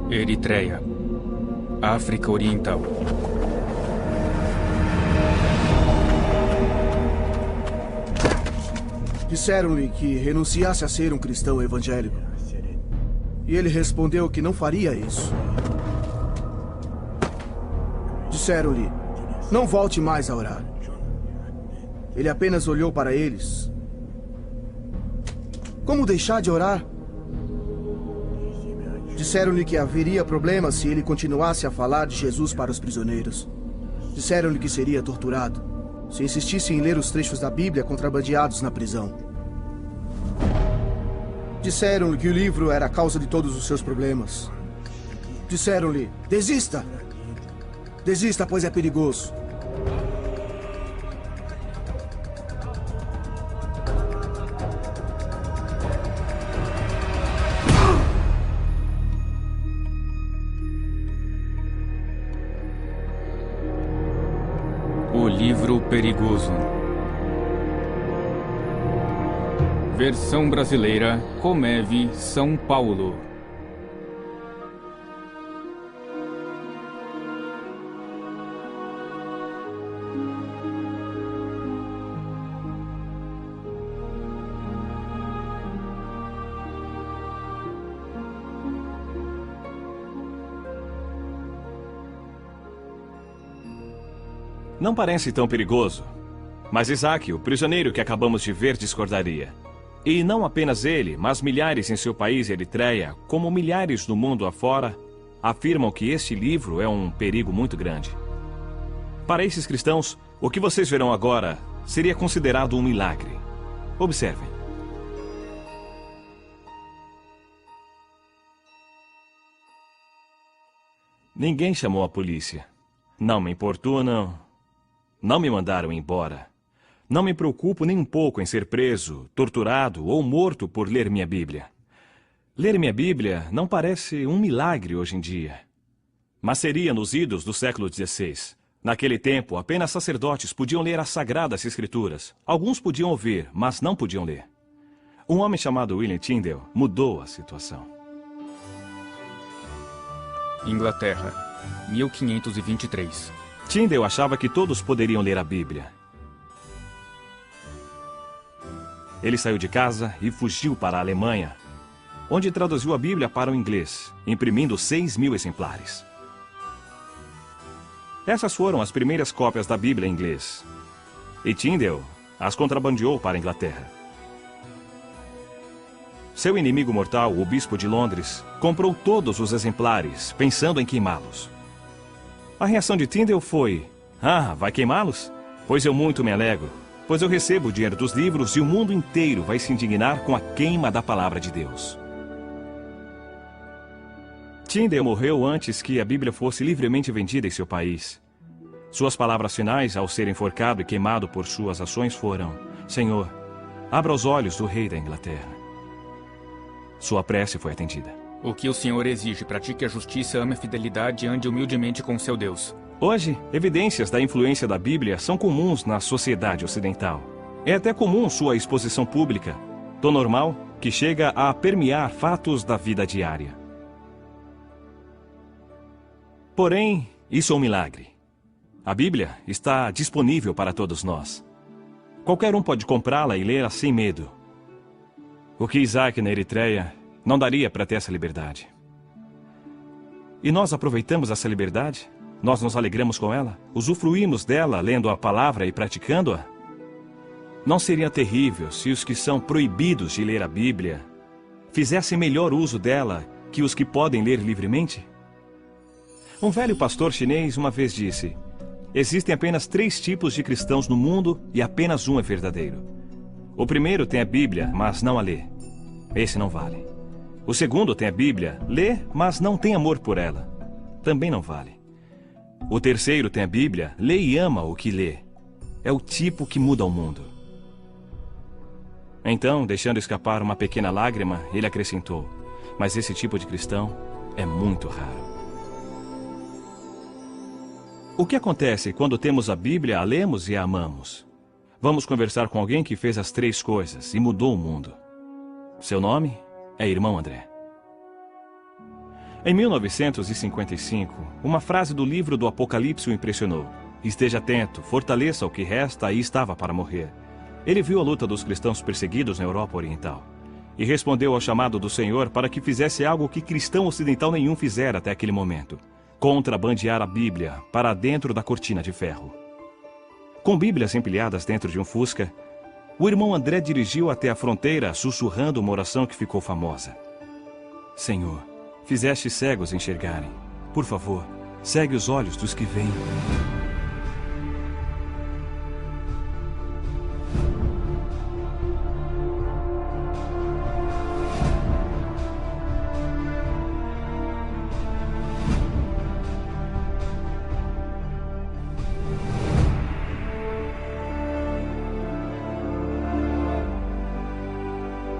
Eritreia, África Oriental. Disseram-lhe que renunciasse a ser um cristão evangélico. E ele respondeu que não faria isso. Disseram-lhe, não volte mais a orar. Ele apenas olhou para eles. Como deixar de orar? Disseram-lhe que haveria problema se ele continuasse a falar de Jesus para os prisioneiros. Disseram-lhe que seria torturado se insistisse em ler os trechos da Bíblia contrabandeados na prisão. Disseram-lhe que o livro era a causa de todos os seus problemas. Disseram-lhe, desista! Desista, pois é perigoso. O livro perigoso. Versão brasileira, Comeve, São Paulo. Não parece tão perigoso. Mas Isaac, o prisioneiro que acabamos de ver, discordaria. E não apenas ele, mas milhares em seu país, Eritreia, como milhares no mundo afora, afirmam que este livro é um perigo muito grande. Para esses cristãos, o que vocês verão agora seria considerado um milagre. Observem. Ninguém chamou a polícia. Não me importunam. Não me mandaram embora. Não me preocupo nem um pouco em ser preso, torturado ou morto por ler minha Bíblia. Ler minha Bíblia não parece um milagre hoje em dia. Mas seria nos idos do século XVI. Naquele tempo, apenas sacerdotes podiam ler as Sagradas Escrituras. Alguns podiam ouvir, mas não podiam ler. Um homem chamado William Tyndale mudou a situação. Inglaterra, 1523. Tyndale achava que todos poderiam ler a Bíblia. Ele saiu de casa e fugiu para a Alemanha, onde traduziu a Bíblia para o inglês, imprimindo 6.000 exemplares. Essas foram as primeiras cópias da Bíblia em inglês. E Tyndale as contrabandeou para a Inglaterra. Seu inimigo mortal, o bispo de Londres, comprou todos os exemplares, pensando em queimá-los. A reação de Tyndale foi: "Ah, vai queimá-los? Pois eu muito me alegro, pois eu recebo o dinheiro dos livros e o mundo inteiro vai se indignar com a queima da palavra de Deus." Tyndale morreu antes que a Bíblia fosse livremente vendida em seu país. Suas palavras finais, ao ser enforcado e queimado por suas ações, foram: "Senhor, abra os olhos do rei da Inglaterra." Sua prece foi atendida. O que o Senhor exige: pratique a justiça, ame a fidelidade e ande humildemente com seu Deus. Hoje, evidências da influência da Bíblia são comuns na sociedade ocidental. É até comum sua exposição pública, tão normal que chega a permear fatos da vida diária. Porém, isso é um milagre. A Bíblia está disponível para todos nós. Qualquer um pode comprá-la e lê-la sem medo. O que Isaac na Eritreia não daria para ter essa liberdade. E nós aproveitamos essa liberdade? Nós nos alegramos com ela? Usufruímos dela lendo a palavra e praticando-a? Não seria terrível se os que são proibidos de ler a Bíblia fizessem melhor uso dela que os que podem ler livremente? Um velho pastor chinês uma vez disse: "Existem apenas 3 tipos de cristãos no mundo e apenas um é verdadeiro. O primeiro tem a Bíblia, mas não a lê. Esse não vale. O segundo tem a Bíblia, lê, mas não tem amor por ela. Também não vale. O terceiro tem a Bíblia, lê e ama o que lê. É o tipo que muda o mundo." Então, deixando escapar uma pequena lágrima, ele acrescentou: "Mas esse tipo de cristão é muito raro." O que acontece quando temos a Bíblia, a lemos e a amamos? Vamos conversar com alguém que fez as 3 coisas e mudou o mundo. Seu nome é Irmão André. Em 1955, uma frase do livro do Apocalipse o impressionou. Esteja atento, fortaleça o que resta e estava para morrer. Ele viu a luta dos cristãos perseguidos na Europa Oriental e respondeu ao chamado do Senhor para que fizesse algo que cristão ocidental nenhum fizera até aquele momento: contrabandear a Bíblia para dentro da cortina de ferro. Com Bíblias empilhadas dentro de um Fusca, o irmão André dirigiu até a fronteira, sussurrando uma oração que ficou famosa: Senhor, fizeste cegos enxergarem. Por favor, segue os olhos dos que veem.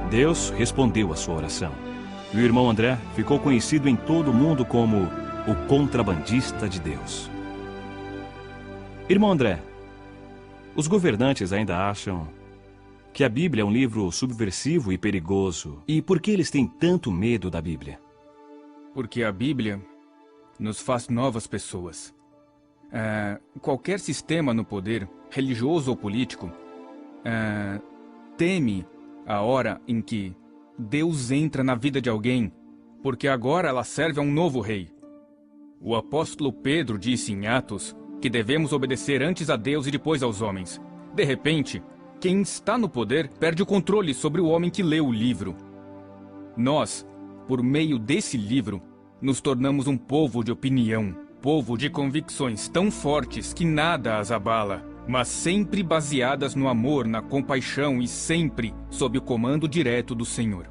Deus respondeu à sua oração. E o irmão André ficou conhecido em todo o mundo como o contrabandista de Deus. Irmão André, os governantes ainda acham que a Bíblia é um livro subversivo e perigoso. E por que eles têm tanto medo da Bíblia? Porque a Bíblia nos faz novas pessoas. Qualquer sistema no poder, religioso ou político, teme a hora em que Deus entra na vida de alguém, porque agora ela serve a um novo rei. O apóstolo Pedro disse em Atos que devemos obedecer antes a Deus e depois aos homens. De repente, quem está no poder perde o controle sobre o homem que lê o livro. Nós, por meio desse livro, nos tornamos um povo de opinião, povo de convicções tão fortes que nada as abala, mas sempre baseadas no amor, na compaixão e sempre sob o comando direto do Senhor.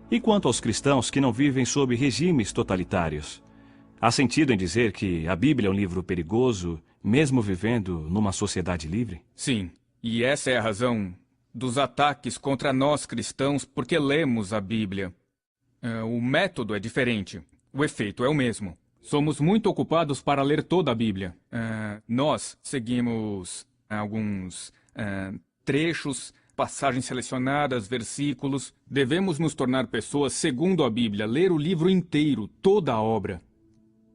E quanto aos cristãos que não vivem sob regimes totalitários? Há sentido em dizer que a Bíblia é um livro perigoso, mesmo vivendo numa sociedade livre? Sim, e essa é a razão dos ataques contra nós cristãos, porque lemos a Bíblia. O método é diferente, o efeito é o mesmo. Somos muito ocupados para ler toda a Bíblia. Nós seguimos alguns trechos, passagens selecionadas, versículos. Devemos nos tornar pessoas segundo a Bíblia, ler o livro inteiro, toda a obra,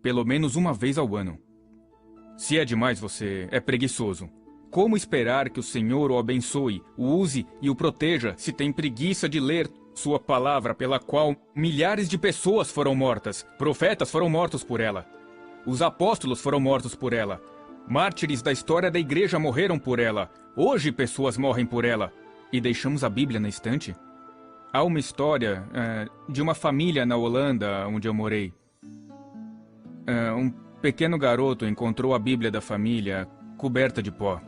pelo menos uma vez ao ano. Se é demais, você é preguiçoso. Como esperar que o Senhor o abençoe, o use e o proteja se tem preguiça de ler sua palavra, pela qual milhares de pessoas foram mortas? Profetas foram mortos por ela. Os apóstolos foram mortos por ela. Mártires da história da igreja morreram por ela. Hoje pessoas morrem por ela. E deixamos a Bíblia na estante? Há uma história de uma família na Holanda, onde eu morei. Um pequeno garoto encontrou a Bíblia da família coberta de pó.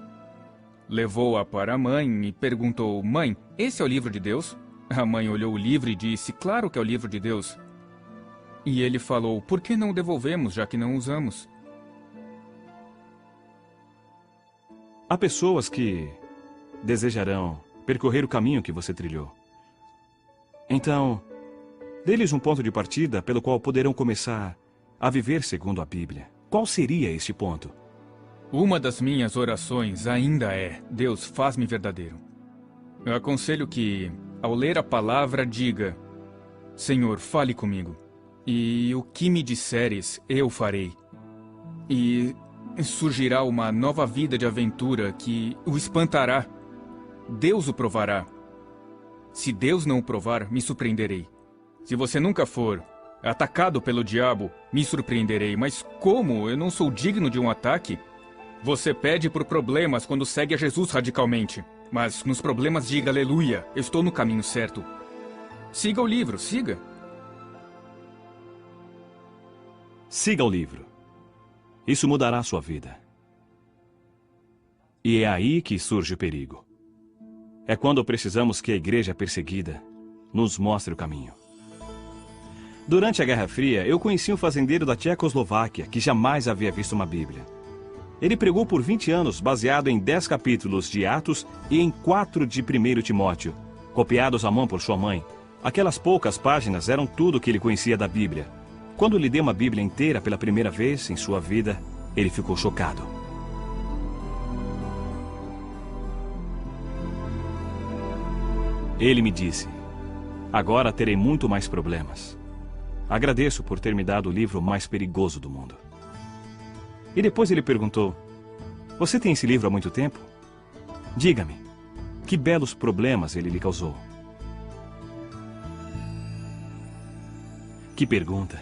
Levou-a para a mãe e perguntou: Mãe, esse é o livro de Deus? A mãe olhou o livro e disse: Claro que é o livro de Deus. E ele falou: Por que não o devolvemos, já que não usamos? Há pessoas que desejarão percorrer o caminho que você trilhou. Então, dê-lhes um ponto de partida pelo qual poderão começar a viver segundo a Bíblia. Qual seria este ponto? Uma das minhas orações ainda é: Deus, faz-me verdadeiro. Eu aconselho que, ao ler a palavra, diga: Senhor, fale comigo. E o que me disseres, eu farei. E surgirá uma nova vida de aventura que o espantará. Deus o provará. Se Deus não o provar, me surpreenderei. Se você nunca for atacado pelo diabo, me surpreenderei. Mas como? Eu não sou digno de um ataque? Você pede por problemas quando segue a Jesus radicalmente. Mas nos problemas diga: aleluia, eu estou no caminho certo. Siga o livro, siga. Siga o livro. Isso mudará a sua vida. E é aí que surge o perigo. É quando precisamos que a igreja perseguida nos mostre o caminho. Durante a Guerra Fria, eu conheci um fazendeiro da Tchecoslováquia que jamais havia visto uma Bíblia. Ele pregou por 20 anos, baseado em 10 capítulos de Atos e em 4 de 1 Timóteo, copiados à mão por sua mãe. Aquelas poucas páginas eram tudo o que ele conhecia da Bíblia. Quando lhe dei uma Bíblia inteira pela primeira vez em sua vida, ele ficou chocado. Ele me disse: agora terei muito mais problemas. Agradeço por ter me dado o livro mais perigoso do mundo. E depois ele perguntou: você tem esse livro há muito tempo? Diga-me, que belos problemas ele lhe causou. Que pergunta!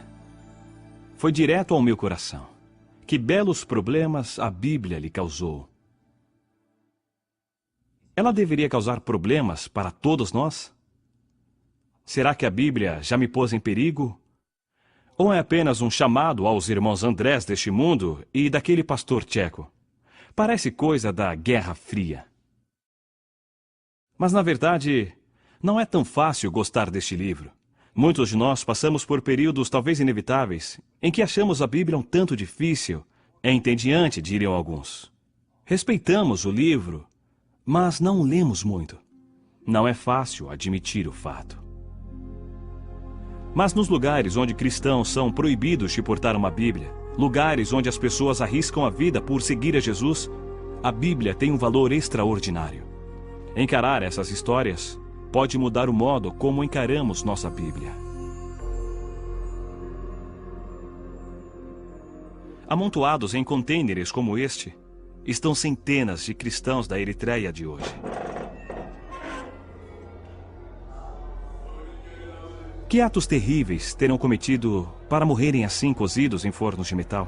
Foi direto ao meu coração. Que belos problemas a Bíblia lhe causou. Ela deveria causar problemas para todos nós? Será que a Bíblia já me pôs em perigo? Ou é apenas um chamado aos irmãos Andrés deste mundo e daquele pastor tcheco? Parece coisa da Guerra Fria. Mas, na verdade, não é tão fácil gostar deste livro. Muitos de nós passamos por períodos talvez inevitáveis em que achamos a Bíblia um tanto difícil, entediante, diriam alguns. Respeitamos o livro, mas não o lemos muito. Não é fácil admitir o fato. Mas nos lugares onde cristãos são proibidos de portar uma Bíblia, lugares onde as pessoas arriscam a vida por seguir a Jesus, a Bíblia tem um valor extraordinário. Encarar essas histórias pode mudar o modo como encaramos nossa Bíblia. Amontoados em contêineres como este, estão centenas de cristãos da Eritreia de hoje. Que atos terríveis terão cometido para morrerem assim cozidos em fornos de metal?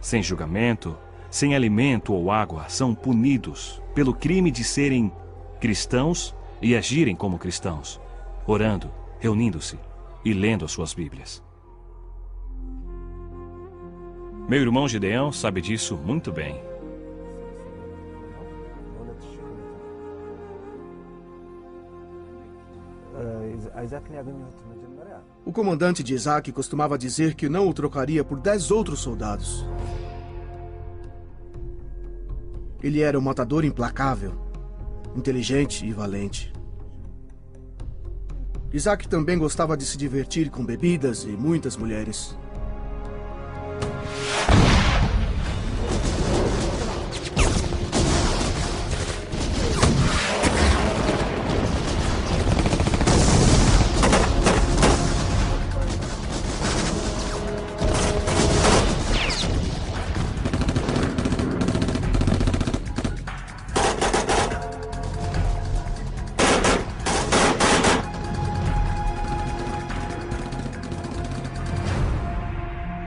Sem julgamento, sem alimento ou água, são punidos pelo crime de serem cristãos e agirem como cristãos, orando, reunindo-se e lendo as suas Bíblias. Meu irmão Gideão sabe disso muito bem. O comandante de Isaac costumava dizer que não o trocaria por 10 outros soldados. Ele era um matador implacável, inteligente e valente. Isaac também gostava de se divertir com bebidas e muitas mulheres.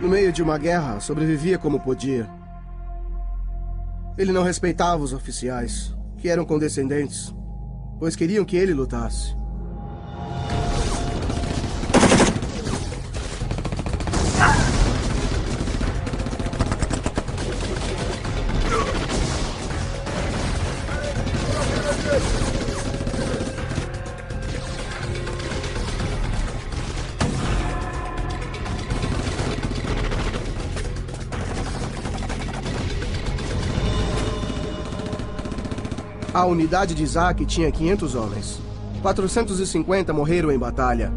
No meio de uma guerra, sobrevivia como podia. Ele não respeitava os oficiais, que eram condescendentes, pois queriam que ele lutasse. A unidade de Isaac tinha 500 homens. 450 morreram em batalha.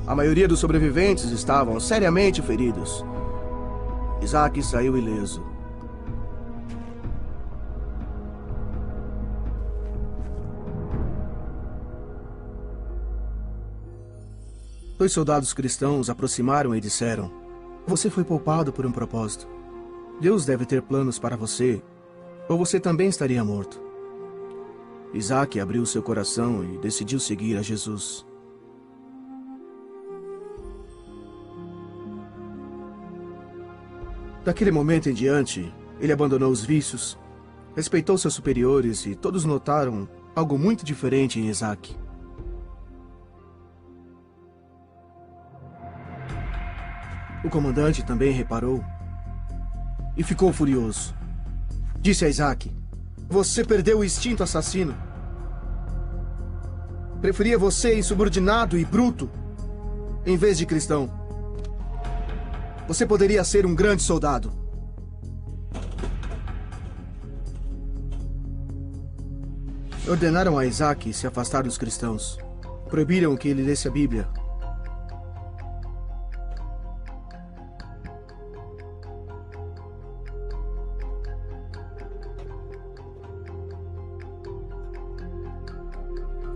A maioria dos sobreviventes estavam seriamente feridos. Isaac saiu ileso. Dois soldados cristãos aproximaram e disseram: "Você foi poupado por um propósito. Deus deve ter planos para você, ou você também estaria morto." Isaac abriu seu coração e decidiu seguir a Jesus. Daquele momento em diante, ele abandonou os vícios, respeitou seus superiores e todos notaram algo muito diferente em Isaac. O comandante também reparou e ficou furioso. Disse a Isaac: "Você perdeu o instinto assassino. Preferia você insubordinado e bruto, em vez de cristão. Você poderia ser um grande soldado." Ordenaram a Isaac se afastar dos cristãos. Proibiram que ele lesse a Bíblia.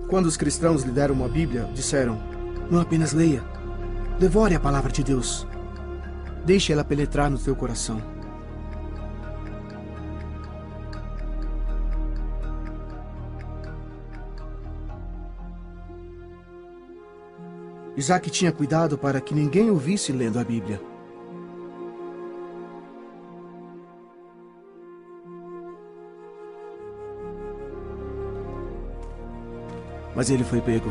Quando os cristãos lhe deram uma Bíblia, disseram: "Não apenas leia, Devore a palavra de Deus. Deixe ela penetrar no teu coração. Isaac tinha cuidado para que ninguém o visse lendo a Bíblia. Mas ele foi pego.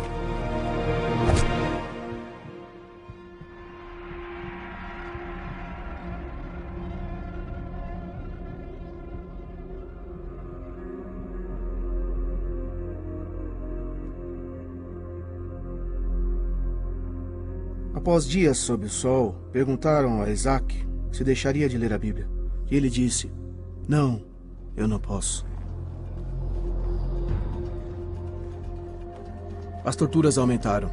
Após dias sob o sol, perguntaram a Isaac se deixaria de ler a Bíblia. E ele disse: "Não, eu não posso." As torturas aumentaram.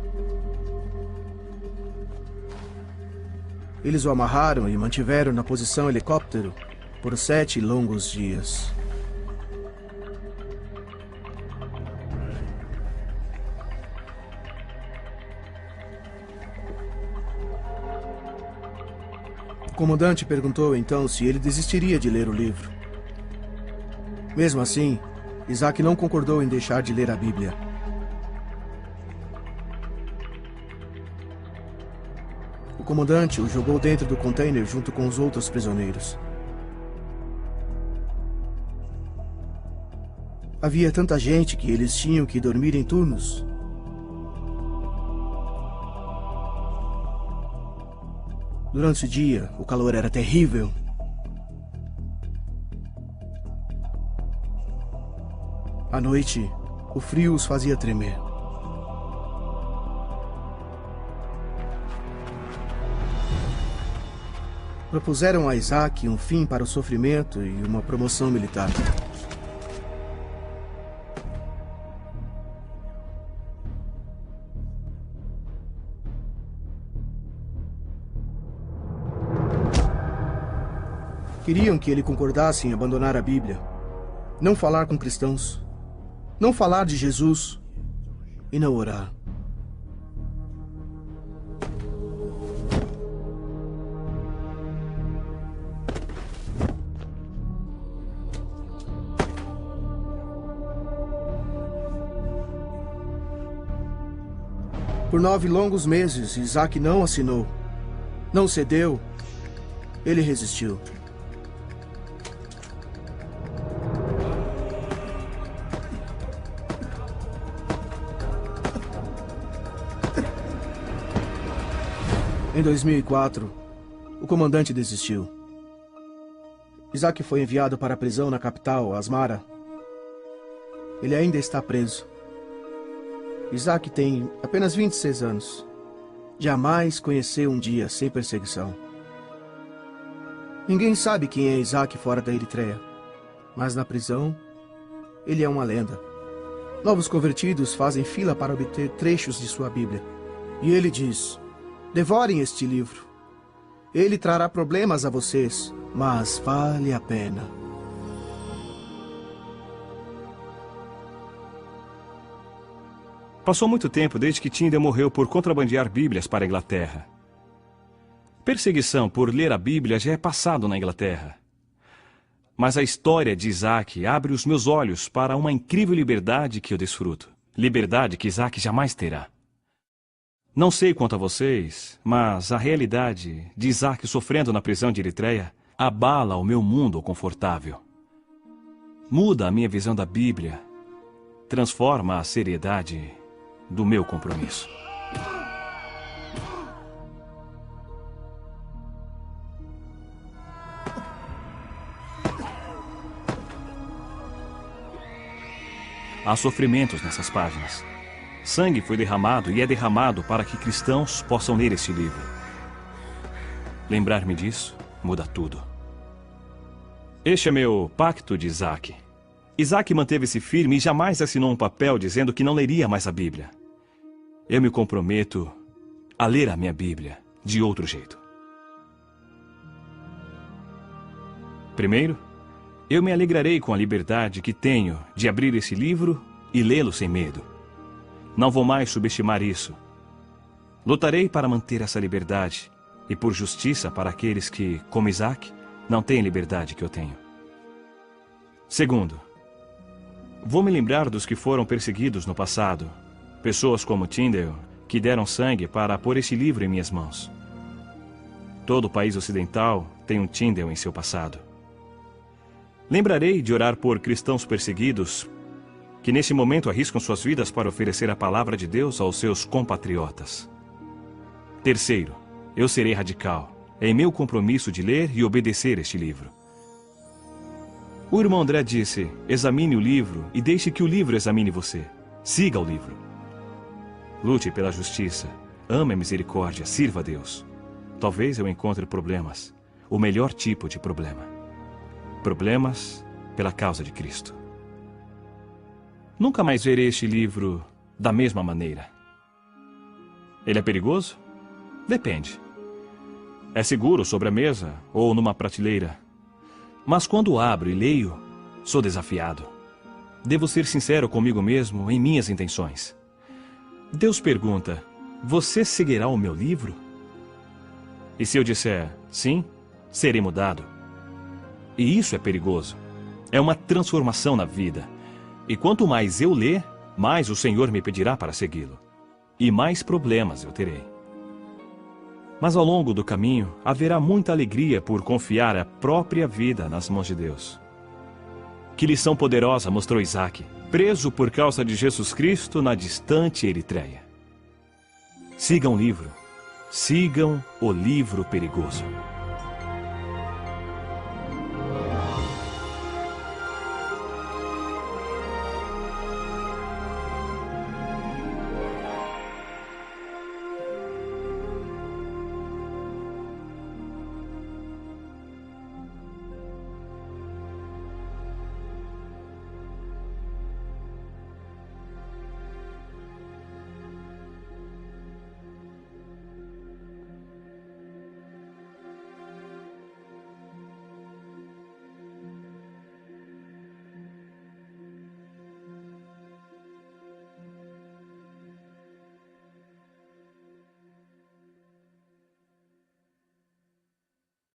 Eles o amarraram e mantiveram na posição helicóptero por 7 longos dias. O comandante perguntou então se ele desistiria de ler o livro. Mesmo assim, Isaac não concordou em deixar de ler a Bíblia. O comandante o jogou dentro do container junto com os outros prisioneiros. Havia tanta gente que eles tinham que dormir em turnos. Durante o dia, o calor era terrível. À noite, o frio os fazia tremer. Propuseram a Isaac um fim para o sofrimento e uma promoção militar. Queriam que ele concordasse em abandonar a Bíblia, não falar com cristãos, não falar de Jesus e não orar. Por 9 longos meses, Isaac não assinou, não cedeu, ele resistiu. Em 2004, o comandante desistiu. Isaac foi enviado para a prisão na capital, Asmara. Ele ainda está preso. Isaac tem apenas 26 anos. Jamais conheceu um dia sem perseguição. Ninguém sabe quem é Isaac fora da Eritreia, mas na prisão, ele é uma lenda. Novos convertidos fazem fila para obter trechos de sua Bíblia. E ele diz: "Devorem este livro. Ele trará problemas a vocês, mas vale a pena." Passou muito tempo desde que Tyndale morreu por contrabandear Bíblias para a Inglaterra. Perseguição por ler a Bíblia já é passado na Inglaterra. Mas a história de Isaac abre os meus olhos para uma incrível liberdade que eu desfruto. Liberdade que Isaac jamais terá. Não sei quanto a vocês, mas a realidade de Isaac sofrendo na prisão de Eritreia abala o meu mundo confortável. Muda a minha visão da Bíblia, transforma a seriedade do meu compromisso. Há sofrimentos nessas páginas. Sangue foi derramado e é derramado para que cristãos possam ler este livro. Lembrar-me disso muda tudo. Este é meu pacto de Isaac. Isaac manteve-se firme e jamais assinou um papel dizendo que não leria mais a Bíblia. Eu me comprometo a ler a minha Bíblia de outro jeito. Primeiro, eu me alegrarei com a liberdade que tenho de abrir esse livro e lê-lo sem medo. Não vou mais subestimar isso. Lutarei para manter essa liberdade e por justiça para aqueles que, como Isaac, não têm a liberdade que eu tenho. Segundo, vou me lembrar dos que foram perseguidos no passado, pessoas como Tyndale, que deram sangue para pôr este livro em minhas mãos. Todo o país ocidental tem um Tyndale em seu passado. Lembrarei de orar por cristãos perseguidos que nesse momento arriscam suas vidas para oferecer a palavra de Deus aos seus compatriotas. Terceiro, eu serei radical em meu compromisso de ler e obedecer este livro. O irmão André disse, examine o livro e deixe que o livro examine você. Siga o livro. Lute pela justiça, ame a misericórdia, sirva a Deus. Talvez eu encontre problemas, o melhor tipo de problema. Problemas pela causa de Cristo. Nunca mais verei este livro da mesma maneira. Ele é perigoso? Depende. É seguro sobre a mesa ou numa prateleira. Mas quando abro e leio, sou desafiado. Devo ser sincero comigo mesmo em minhas intenções. Deus pergunta, você seguirá o meu livro? E se eu disser, sim, serei mudado. E isso é perigoso. É uma transformação na vida. E quanto mais eu ler, mais o Senhor me pedirá para segui-lo. E mais problemas eu terei. Mas ao longo do caminho, haverá muita alegria por confiar a própria vida nas mãos de Deus. Que lição poderosa mostrou Isaac, preso por causa de Jesus Cristo na distante Eritreia. Sigam o livro. Sigam o livro perigoso.